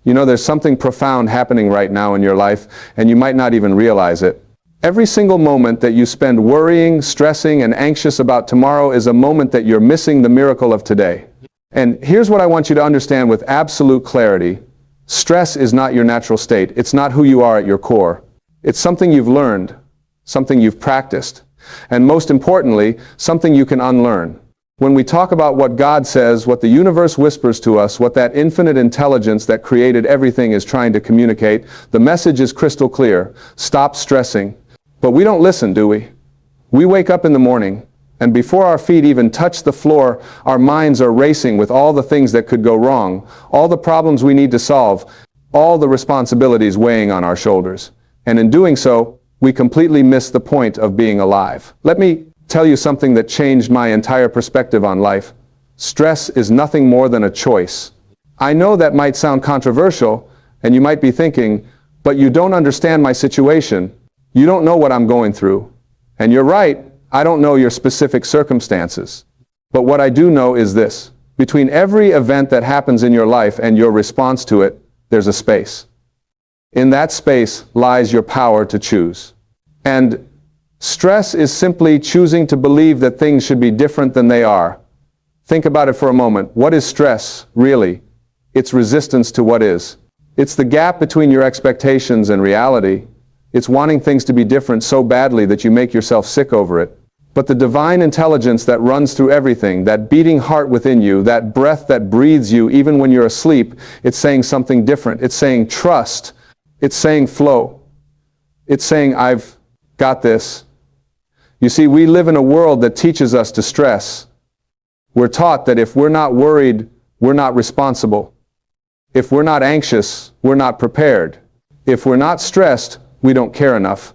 You know, there's something profound happening right now in your life, and you might not even realize it. Every single moment that you spend worrying, stressing, and anxious about tomorrow is a moment that you're missing the miracle of today. And here's what I want you to understand with absolute clarity. Stress is not your natural state. It's not who you are at your core. It's something you've learned, something you've practiced, and most importantly, something you can unlearn. When we talk about what God says, what the universe whispers to us, what that infinite intelligence that created everything is trying to communicate, the message is crystal clear. Stop stressing. But we don't listen, do we? We wake up in the morning, and before our feet even touch the floor, our minds are racing with all the things that could go wrong, all the problems we need to solve, all the responsibilities weighing on our shoulders. And in doing so, we completely miss the point of being alive. Let me tell you something that changed my entire perspective on life. Stress is nothing more than a choice. I know that might sound controversial, and you might be thinking, but you don't understand my situation. You don't know what I'm going through. And you're right, I don't know your specific circumstances. But what I do know is this. Between every event that happens in your life and your response to it, there's a space. In that space lies your power to choose. And stress is simply choosing to believe that things should be different than they are. Think about it for a moment. What is stress, really? It's resistance to what is. It's the gap between your expectations and reality. It's wanting things to be different so badly that you make yourself sick over it. But the divine intelligence that runs through everything, that beating heart within you, that breath that breathes you even when you're asleep, it's saying something different. It's saying trust. It's saying flow. It's saying, I've got this. You see, we live in a world that teaches us to stress. We're taught that if we're not worried, we're not responsible. If we're not anxious, we're not prepared. If we're not stressed, we don't care enough.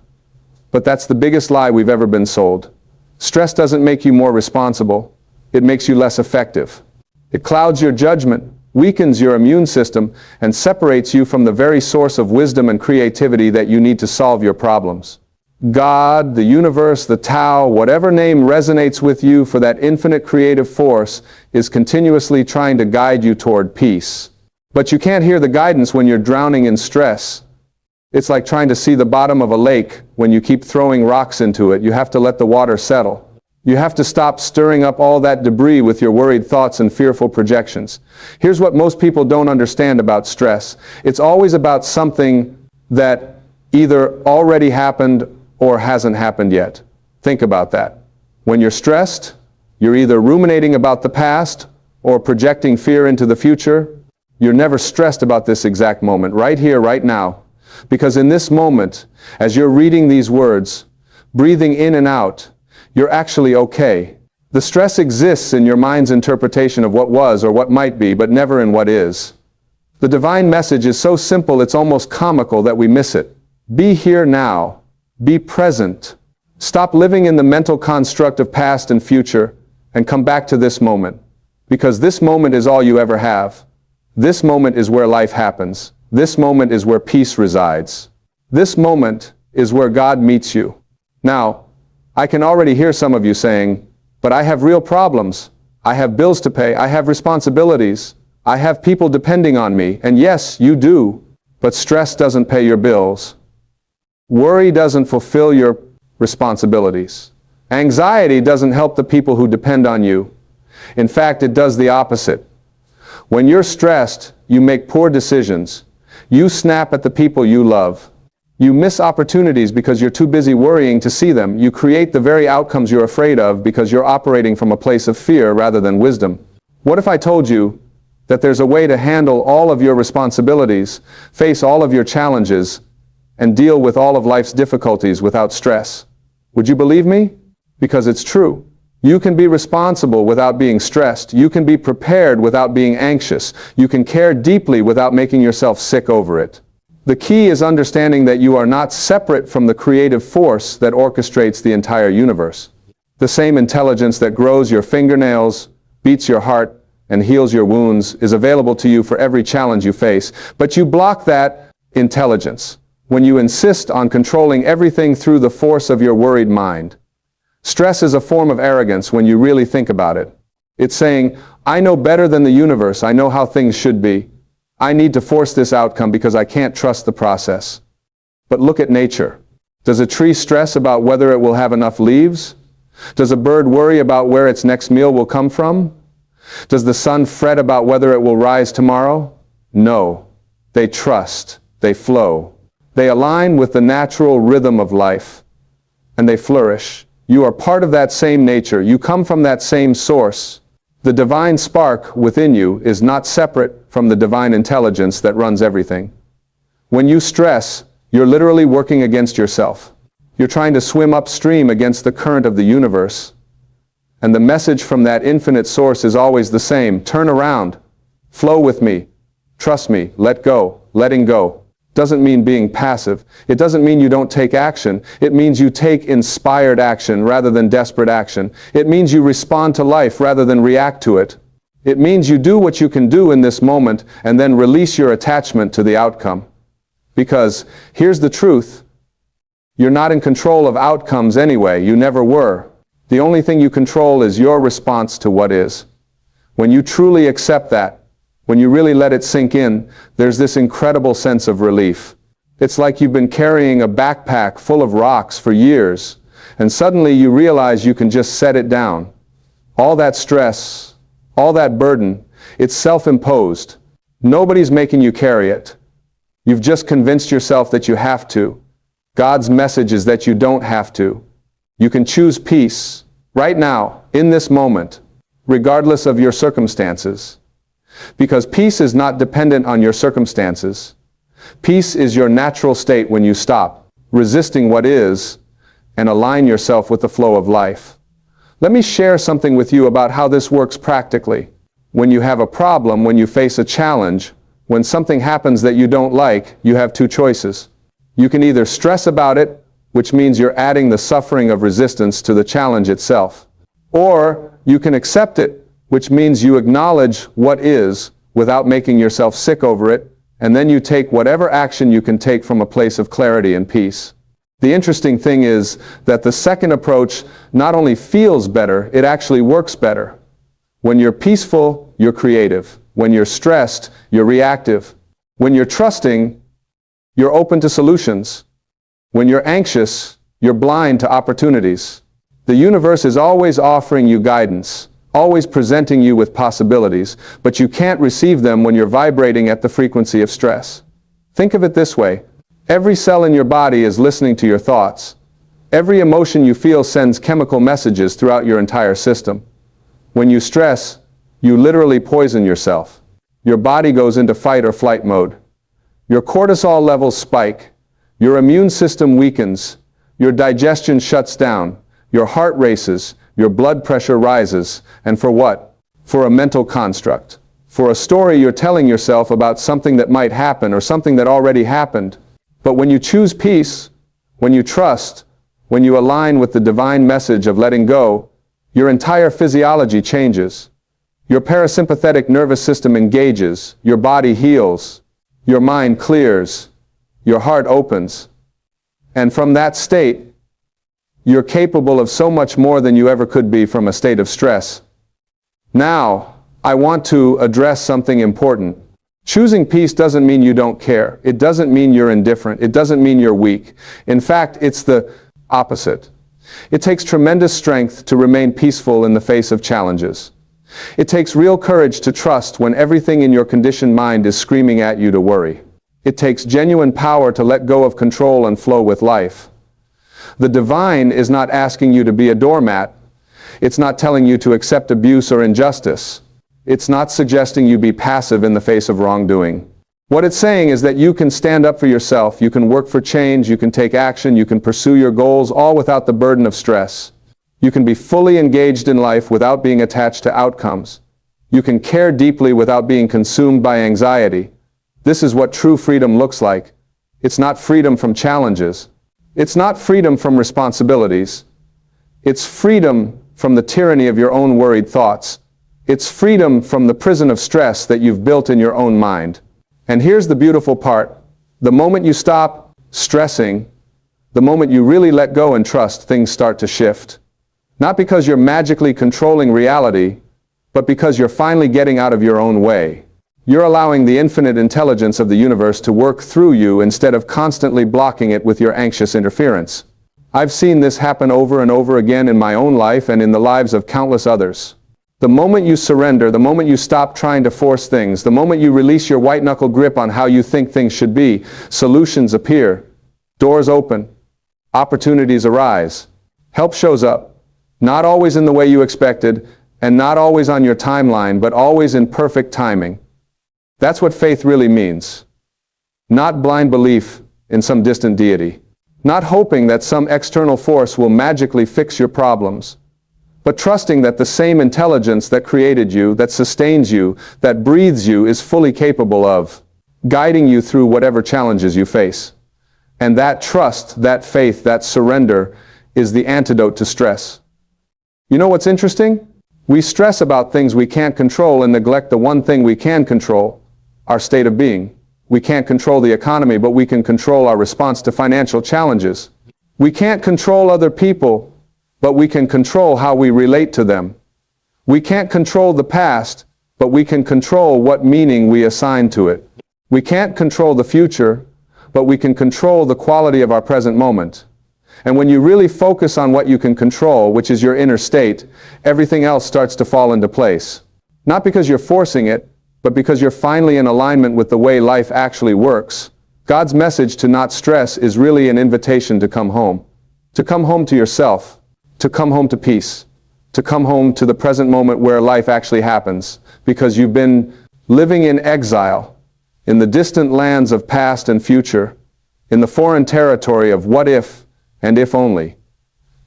But that's the biggest lie we've ever been sold. Stress doesn't make you more responsible. It makes you less effective. It clouds your judgment, weakens your immune system, and separates you from the very source of wisdom and creativity that you need to solve your problems. God, the universe, the Tao, whatever name resonates with you for that infinite creative force, is continuously trying to guide you toward peace. But you can't hear the guidance when you're drowning in stress. It's like trying to see the bottom of a lake when you keep throwing rocks into it. You have to let the water settle. You have to stop stirring up all that debris with your worried thoughts and fearful projections. Here's what most people don't understand about stress. It's always about something that either already happened or hasn't happened yet. Think about that. When you're stressed, you're either ruminating about the past or projecting fear into the future. You're never stressed about this exact moment, right here, right now. Because in this moment, as you're reading these words, breathing in and out, you're actually okay. The stress exists in your mind's interpretation of what was or what might be, but never in what is. The divine message is so simple it's almost comical that we miss it. Be here now. Be present. Stop living in the mental construct of past and future and come back to this moment. Because this moment is all you ever have. This moment is where life happens. This moment is where peace resides. This moment is where God meets you. Now, I can already hear some of you saying, but I have real problems. I have bills to pay. I have responsibilities. I have people depending on me. And yes, you do. But stress doesn't pay your bills. Worry doesn't fulfill your responsibilities. Anxiety doesn't help the people who depend on you. In fact, it does the opposite. When you're stressed, you make poor decisions. You snap at the people you love. You miss opportunities because you're too busy worrying to see them. You create the very outcomes you're afraid of because you're operating from a place of fear rather than wisdom. What if I told you that there's a way to handle all of your responsibilities, face all of your challenges, and deal with all of life's difficulties without stress? Would you believe me? Because it's true. You can be responsible without being stressed. You can be prepared without being anxious. You can care deeply without making yourself sick over it. The key is understanding that you are not separate from the creative force that orchestrates the entire universe. The same intelligence that grows your fingernails, beats your heart, and heals your wounds is available to you for every challenge you face. But you block that intelligence when you insist on controlling everything through the force of your worried mind. Stress is a form of arrogance when you really think about it. It's saying, I know better than the universe. I know how things should be. I need to force this outcome because I can't trust the process. But look at nature. Does a tree stress about whether it will have enough leaves? Does a bird worry about where its next meal will come from? Does the sun fret about whether it will rise tomorrow? No. They trust. They flow. They align with the natural rhythm of life. And they flourish. You are part of that same nature. You come from that same source. The divine spark within you is not separate from the divine intelligence that runs everything. When you stress, you're literally working against yourself. You're trying to swim upstream against the current of the universe. And the message from that infinite source is always the same. Turn around. Flow with me. Trust me. Let go. Letting go doesn't mean being passive. It doesn't mean you don't take action. It means you take inspired action rather than desperate action. It means you respond to life rather than react to it. It means you do what you can do in this moment and then release your attachment to the outcome. Because here's the truth. You're not in control of outcomes anyway. You never were. The only thing you control is your response to what is. When you truly accept that, when you really let it sink in, there's this incredible sense of relief. It's like you've been carrying a backpack full of rocks for years, and suddenly you realize you can just set it down. All that stress, all that burden, it's self-imposed. Nobody's making you carry it. You've just convinced yourself that you have to. God's message is that you don't have to. You can choose peace right now, in this moment, regardless of your circumstances. Because peace is not dependent on your circumstances. Peace is your natural state when you stop resisting what is and align yourself with the flow of life. Let me share something with you about how this works practically. When you have a problem, when you face a challenge, when something happens that you don't like, you have two choices. You can either stress about it, which means you're adding the suffering of resistance to the challenge itself. Or you can accept it, which means you acknowledge what is without making yourself sick over it, and then you take whatever action you can take from a place of clarity and peace. The interesting thing is that the second approach not only feels better, it actually works better. When you're peaceful, you're creative. When you're stressed, you're reactive. When you're trusting, you're open to solutions. When you're anxious, you're blind to opportunities. The universe is always offering you guidance, always presenting you with possibilities, but you can't receive them when you're vibrating at the frequency of stress. Think of it this way. Every cell in your body is listening to your thoughts. Every emotion you feel sends chemical messages throughout your entire system. When you stress, you literally poison yourself. Your body goes into fight or flight mode. Your cortisol levels spike. Your immune system weakens. Your digestion shuts down. Your heart races. Your blood pressure rises. And for what? For a mental construct. For a story you're telling yourself about something that might happen or something that already happened. But when you choose peace, when you trust, when you align with the divine message of letting go, your entire physiology changes. Your parasympathetic nervous system engages. Your body heals. Your mind clears. Your heart opens. And from that state, you're capable of so much more than you ever could be from a state of stress. Now, I want to address something important. Choosing peace doesn't mean you don't care. It doesn't mean you're indifferent. It doesn't mean you're weak. In fact, it's the opposite. It takes tremendous strength to remain peaceful in the face of challenges. It takes real courage to trust when everything in your conditioned mind is screaming at you to worry. It takes genuine power to let go of control and flow with life. The divine is not asking you to be a doormat. It's not telling you to accept abuse or injustice. It's not suggesting you be passive in the face of wrongdoing. What it's saying is that you can stand up for yourself, you can work for change, you can take action, you can pursue your goals, all without the burden of stress. You can be fully engaged in life without being attached to outcomes. You can care deeply without being consumed by anxiety. This is what true freedom looks like. It's not freedom from challenges. It's not freedom from responsibilities. It's freedom from the tyranny of your own worried thoughts. It's freedom from the prison of stress that you've built in your own mind. And here's the beautiful part. The moment you stop stressing, the moment you really let go and trust, things start to shift. Not because you're magically controlling reality, but because you're finally getting out of your own way. You're allowing the infinite intelligence of the universe to work through you instead of constantly blocking it with your anxious interference. I've seen this happen over and over again in my own life and in the lives of countless others. The moment you surrender, the moment you stop trying to force things, the moment you release your white-knuckle grip on how you think things should be, solutions appear, doors open, opportunities arise, help shows up, not always in the way you expected, and not always on your timeline, but always in perfect timing. That's what faith really means. Not blind belief in some distant deity. Not hoping that some external force will magically fix your problems, but trusting that the same intelligence that created you, that sustains you, that breathes you is fully capable of guiding you through whatever challenges you face. And that trust, that faith, that surrender is the antidote to stress. You know what's interesting? We stress about things we can't control and neglect the one thing we can control, our state of being. We can't control the economy, but we can control our response to financial challenges. We can't control other people, but we can control how we relate to them. We can't control the past, but we can control what meaning we assign to it. We can't control the future, but we can control the quality of our present moment. And when you really focus on what you can control, which is your inner state, everything else starts to fall into place. Not because you're forcing it, but because you're finally in alignment with the way life actually works. God's message to not stress is really an invitation to come home to yourself, to come home to peace, to come home to the present moment where life actually happens, because you've been living in exile, in the distant lands of past and future, in the foreign territory of what if and if only.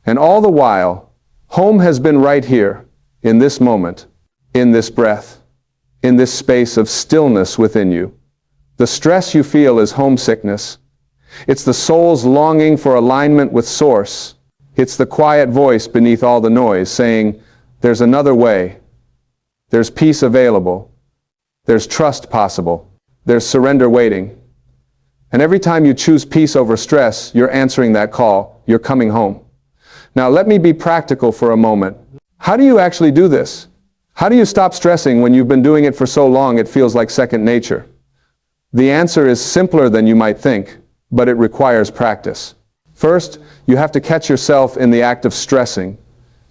And all the while, home has been right here, in this moment, in this breath, in this space of stillness within you. The stress you feel is homesickness. It's the soul's longing for alignment with Source. It's the quiet voice beneath all the noise saying, there's another way. There's peace available. There's trust possible. There's surrender waiting. And every time you choose peace over stress, you're answering that call. You're coming home. Now let me be practical for a moment. How do you actually do this? How do you stop stressing when you've been doing it for so long it feels like second nature? The answer is simpler than you might think, but it requires practice. First, you have to catch yourself in the act of stressing.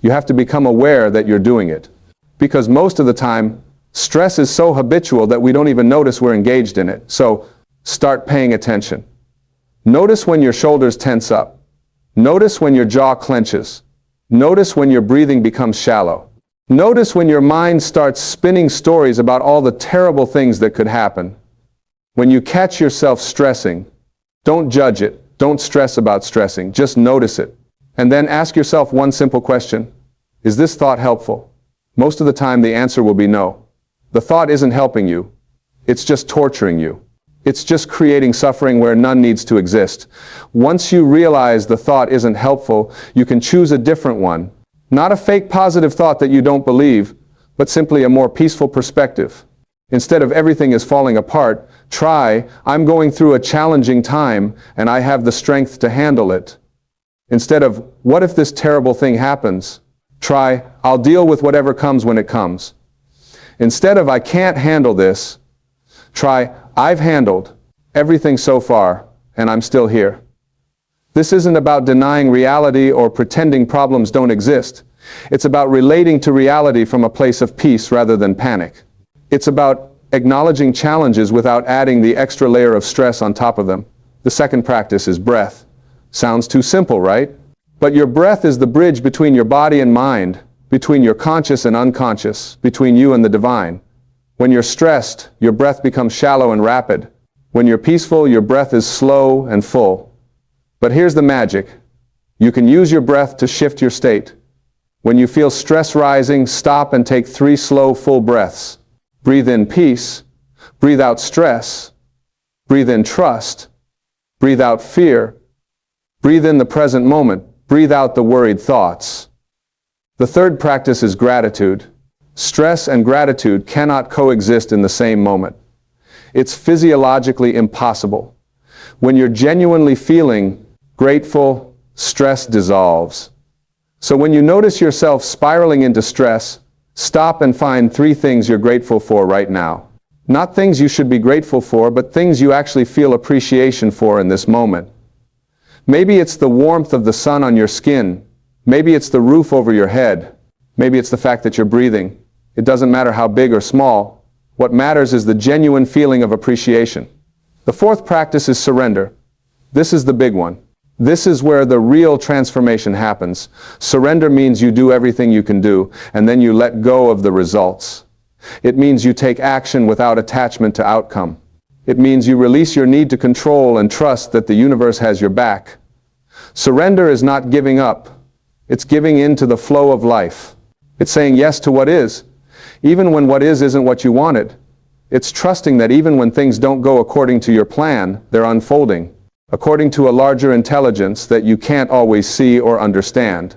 You have to become aware that you're doing it. Because most of the time, stress is so habitual that we don't even notice we're engaged in it. So, start paying attention. Notice when your shoulders tense up. Notice when your jaw clenches. Notice when your breathing becomes shallow. Notice when your mind starts spinning stories about all the terrible things that could happen. When you catch yourself stressing, don't judge it. Don't stress about stressing. Just notice it. And then ask yourself one simple question. Is this thought helpful? Most of the time the answer will be no. The thought isn't helping you. It's just torturing you. It's just creating suffering where none needs to exist. Once you realize the thought isn't helpful, you can choose a different one. Not a fake positive thought that you don't believe, but simply a more peaceful perspective. Instead of everything is falling apart, try, I'm going through a challenging time and I have the strength to handle it. Instead of, what if this terrible thing happens? Try, I'll deal with whatever comes when it comes. Instead of, I can't handle this, try, I've handled everything so far and I'm still here. This isn't about denying reality or pretending problems don't exist. It's about relating to reality from a place of peace rather than panic. It's about acknowledging challenges without adding the extra layer of stress on top of them. The second practice is breath. Sounds too simple, right? But your breath is the bridge between your body and mind, between your conscious and unconscious, between you and the divine. When you're stressed, your breath becomes shallow and rapid. When you're peaceful, your breath is slow and full. But here's the magic. You can use your breath to shift your state. When you feel stress rising, stop and take 3 slow, full breaths. Breathe in peace. Breathe out stress. Breathe in trust. Breathe out fear. Breathe in the present moment. Breathe out the worried thoughts. The third practice is gratitude. Stress and gratitude cannot coexist in the same moment. It's physiologically impossible. When you're genuinely feeling grateful, stress dissolves. So when you notice yourself spiraling into stress, stop and find 3 things you're grateful for right now. Not things you should be grateful for, but things you actually feel appreciation for in this moment. Maybe it's the warmth of the sun on your skin. Maybe it's the roof over your head. Maybe it's the fact that you're breathing. It doesn't matter how big or small. What matters is the genuine feeling of appreciation. The fourth practice is surrender. This is the big one. This is where the real transformation happens. Surrender means you do everything you can do, and then you let go of the results. It means you take action without attachment to outcome. It means you release your need to control and trust that the universe has your back. Surrender is not giving up. It's giving in to the flow of life. It's saying yes to what is, even when what is isn't what you wanted. It's trusting that even when things don't go according to your plan, they're unfolding according to a larger intelligence that you can't always see or understand.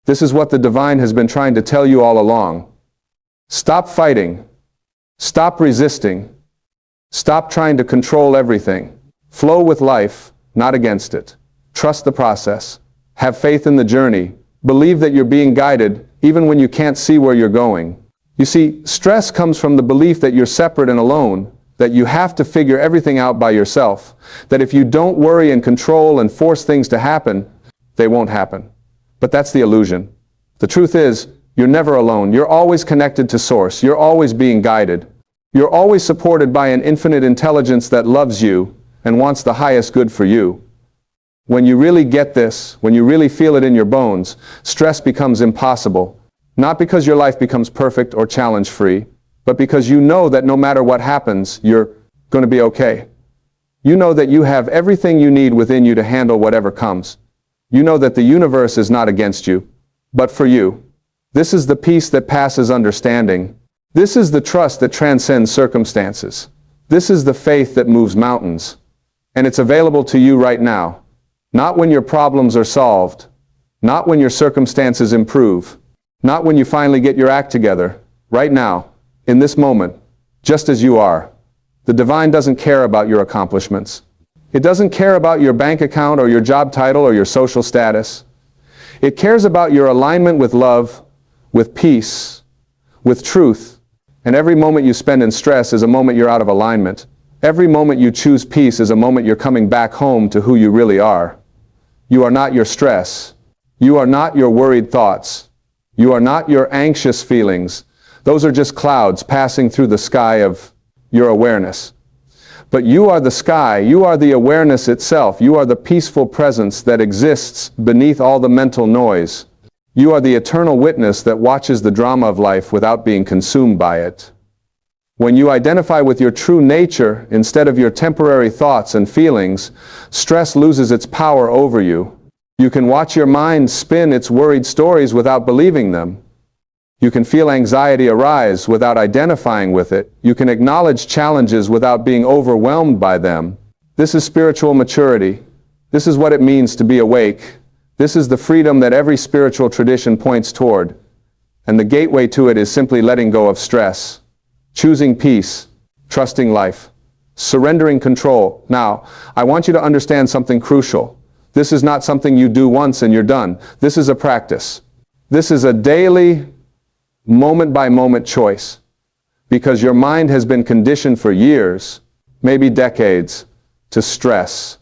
This is what the divine has been trying to tell you all along. Stop fighting. Stop resisting. Stop trying to control everything. Flow with life, not against it. Trust the process. Have faith in the journey. Believe that you're being guided, even when you can't see where you're going. You see, stress comes from the belief that you're separate and alone, that you have to figure everything out by yourself, that if you don't worry and control and force things to happen, they won't happen. But that's the illusion. The truth is, you're never alone. You're always connected to Source. You're always being guided. You're always supported by an infinite intelligence that loves you and wants the highest good for you. When you really get this, when you really feel it in your bones, stress becomes impossible. Not because your life becomes perfect or challenge-free, but because you know that no matter what happens, you're going to be okay. You know that you have everything you need within you to handle whatever comes. You know that the universe is not against you, but for you. This is the peace that passes understanding. This is the trust that transcends circumstances. This is the faith that moves mountains. And it's available to you right now. Not when your problems are solved. Not when your circumstances improve. Not when you finally get your act together. Right now. In this moment, just as you are. The divine doesn't care about your accomplishments. It doesn't care about your bank account or your job title or your social status. It cares about your alignment with love, with peace, with truth. And every moment you spend in stress is a moment you're out of alignment. Every moment you choose peace is a moment you're coming back home to who you really are. You are not your stress. You are not your worried thoughts. You are not your anxious feelings. Those are just clouds passing through the sky of your awareness. But you are the sky, you are the awareness itself, you are the peaceful presence that exists beneath all the mental noise. You are the eternal witness that watches the drama of life without being consumed by it. When you identify with your true nature instead of your temporary thoughts and feelings, stress loses its power over you. You can watch your mind spin its worried stories without believing them. You can feel anxiety arise without identifying with it. You can acknowledge challenges without being overwhelmed by them. This is spiritual maturity. This is what it means to be awake. This is the freedom that every spiritual tradition points toward. And the gateway to it is simply letting go of stress, choosing peace, trusting life, surrendering control. Now, I want you to understand something crucial. This is not something you do once and you're done. This is a practice. This is a daily, moment-by-moment choice, because your mind has been conditioned for years, maybe decades, to stress.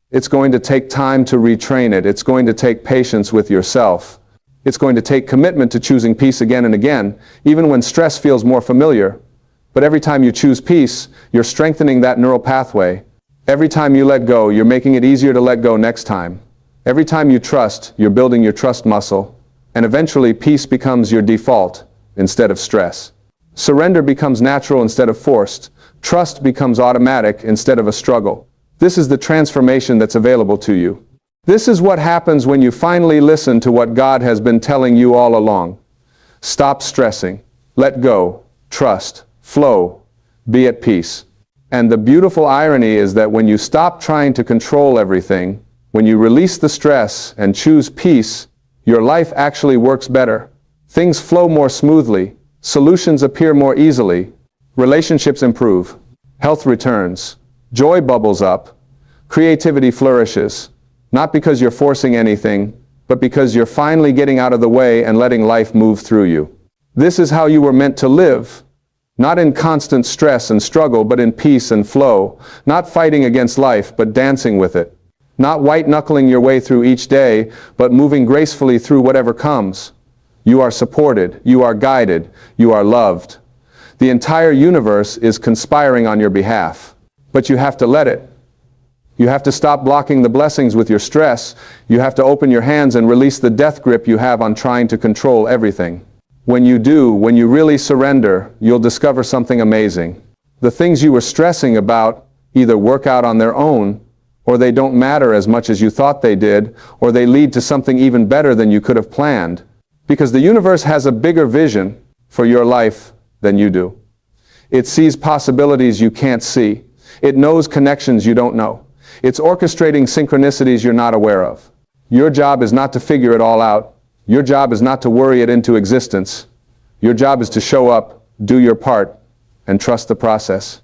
It's going to take time to retrain it. It's going to take patience with yourself. It's going to take commitment to choosing peace again and again, even when stress feels more familiar. But every time you choose peace, you're strengthening that neural pathway. Every time you let go, you're making it easier to let go next time. Every time you trust, you're building your trust muscle. And eventually, peace becomes your default instead of stress. Surrender becomes natural instead of forced. Trust becomes automatic instead of a struggle. This is the transformation that's available to you. This is what happens when you finally listen to what God has been telling you all along. Stop stressing. Let go. Trust. Flow. Be at peace. And the beautiful irony is that when you stop trying to control everything, when you release the stress and choose peace, your life actually works better. Things flow more smoothly, solutions appear more easily, relationships improve, health returns, joy bubbles up, creativity flourishes, not because you're forcing anything, but because you're finally getting out of the way and letting life move through you. This is how you were meant to live, Not in constant stress and struggle, but in peace and flow. Not fighting against life, but dancing with it. Not white-knuckling your way through each day, but moving gracefully through whatever comes. You are supported, you are guided, you are loved. The entire universe is conspiring on your behalf. But you have to let it. You have to stop blocking the blessings with your stress. You have to open your hands and release the death grip you have on trying to control everything. When you do, when you really surrender, you'll discover something amazing. The things you were stressing about either work out on their own, or they don't matter as much as you thought they did, or they lead to something even better than you could have planned. Because the universe has a bigger vision for your life than you do. It sees possibilities you can't see. It knows connections you don't know. It's orchestrating synchronicities you're not aware of. Your job is not to figure it all out. Your job is not to worry it into existence. Your job is to show up, do your part, and trust the process.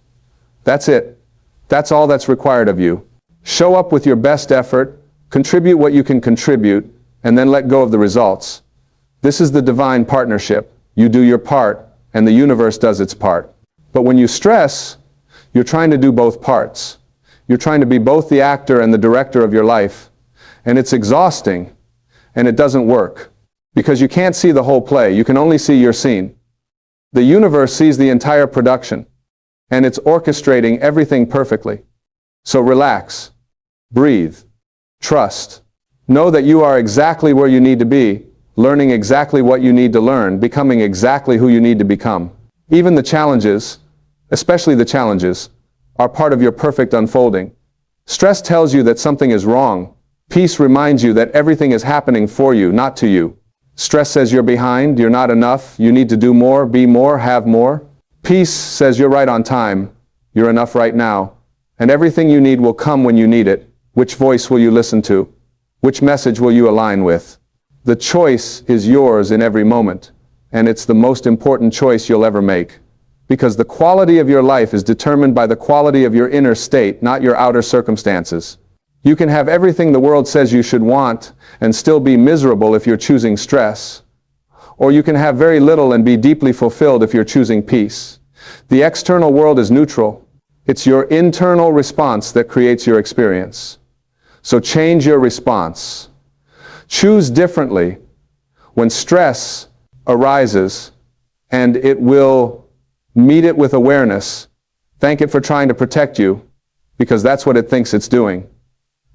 That's it. That's all that's required of you. Show up with your best effort, contribute what you can contribute, and then let go of the results. This is the divine partnership. You do your part, and the universe does its part. But when you stress, you're trying to do both parts. You're trying to be both the actor and the director of your life. And it's exhausting, and it doesn't work. Because you can't see the whole play, you can only see your scene. The universe sees the entire production, and it's orchestrating everything perfectly. So relax, breathe, trust. Know that you are exactly where you need to be, learning exactly what you need to learn, becoming exactly who you need to become. Even the challenges, especially the challenges, are part of your perfect unfolding. Stress tells you that something is wrong. Peace reminds you that everything is happening for you, not to you. Stress says you're behind, you're not enough, you need to do more, be more, have more. Peace says you're right on time, you're enough right now, and everything you need will come when you need it. Which voice will you listen to? Which message will you align with? The choice is yours in every moment, and it's the most important choice you'll ever make. Because the quality of your life is determined by the quality of your inner state, not your outer circumstances. You can have everything the world says you should want and still be miserable if you're choosing stress. Or you can have very little and be deeply fulfilled if you're choosing peace. The external world is neutral. It's your internal response that creates your experience. So change your response. Choose differently when stress arises, and it will meet it with awareness. Thank it for trying to protect you, because that's what it thinks it's doing.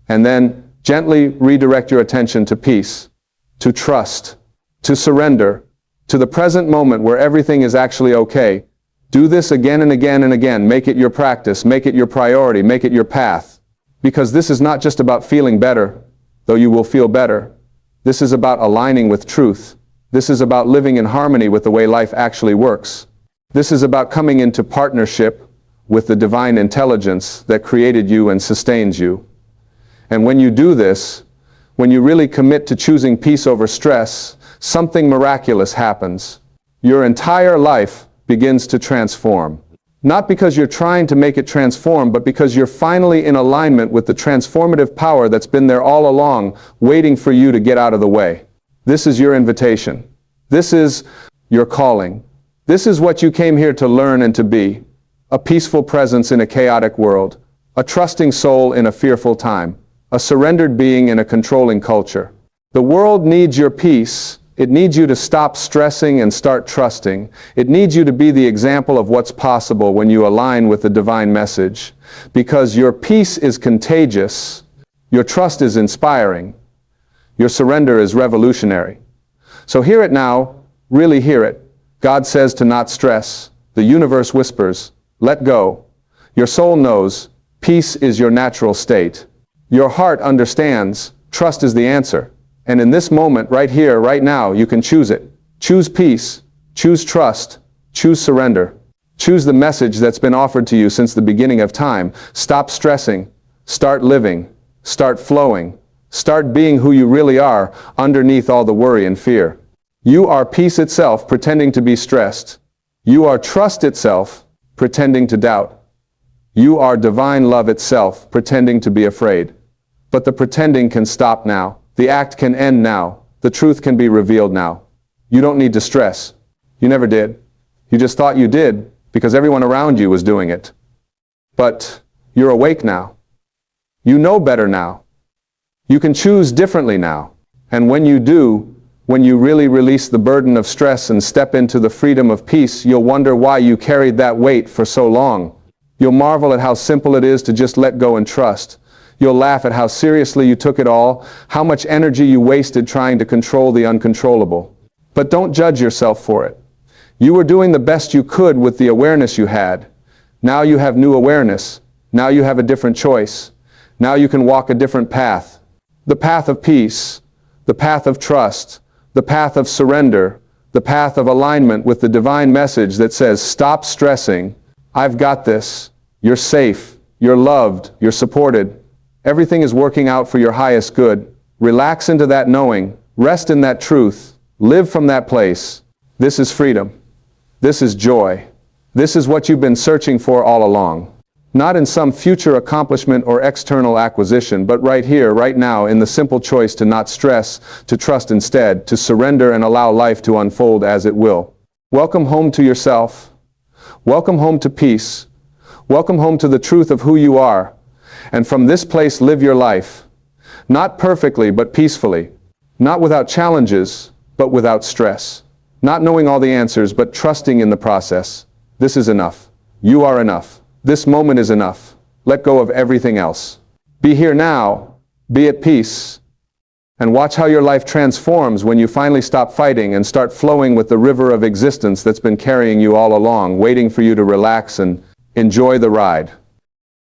And then gently redirect your attention to peace, to trust, to surrender, to the present moment where everything is actually okay. Do this again and again and again. Make it your practice, make it your priority, make it your path. Because this is not just about feeling better, though you will feel better. This is about aligning with truth. This is about living in harmony with the way life actually works. This is about coming into partnership with the divine intelligence that created you and sustains you. And when you do this, when you really commit to choosing peace over stress, something miraculous happens. Your entire life begins to transform. Not because you're trying to make it transform, but because you're finally in alignment with the transformative power that's been there all along, waiting for you to get out of the way. This is your invitation. This is your calling. This is what you came here to learn and to be. A peaceful presence in a chaotic world. A trusting soul in a fearful time. A surrendered being in a controlling culture. The world needs your peace. It needs you to stop stressing and start trusting. It needs you to be the example of what's possible when you align with the divine message. Because your peace is contagious. Your trust is inspiring. Your surrender is revolutionary. So hear it now. Really hear it. God says to not stress. The universe whispers, let go. Your soul knows. Peace is your natural state. Your heart understands. Trust is the answer. And in this moment, right here, right now, you can choose it. Choose peace. Choose trust. Choose surrender. Choose the message that's been offered to you since the beginning of time. Stop stressing. Start living. Start flowing. Start being who you really are underneath all the worry and fear. You are peace itself pretending to be stressed. You are trust itself pretending to doubt. You are divine love itself pretending to be afraid. But the pretending can stop now. The act can end now. The truth can be revealed now. You don't need to stress. You never did. You just thought you did, because everyone around you was doing it. But you're awake now. You know better now. You can choose differently now. And when you do, when you really release the burden of stress and step into the freedom of peace, you'll wonder why you carried that weight for so long. You'll marvel at how simple it is to just let go and trust. You'll laugh at how seriously you took it all, how much energy you wasted trying to control the uncontrollable. But don't judge yourself for it. You were doing the best you could with the awareness you had. Now you have new awareness. Now you have a different choice. Now you can walk a different path. The path of peace, the path of trust, the path of surrender, the path of alignment with the divine message that says, stop stressing. I've got this. You're safe. You're loved. You're supported. Everything is working out for your highest good. Relax into that knowing. Rest in that truth. Live from that place. This is freedom. This is joy. This is what you've been searching for all along. Not in some future accomplishment or external acquisition, but right here, right now, in the simple choice to not stress, to trust instead, to surrender and allow life to unfold as it will. Welcome home to yourself. Welcome home to peace. Welcome home to the truth of who you are. And from this place, live your life. Not perfectly, but peacefully. Not without challenges, but without stress. Not knowing all the answers, but trusting in the process. This is enough. You are enough. This moment is enough. Let go of everything else. Be here now. Be at peace. And watch how your life transforms when you finally stop fighting and start flowing with the river of existence that's been carrying you all along, waiting for you to relax and enjoy the ride.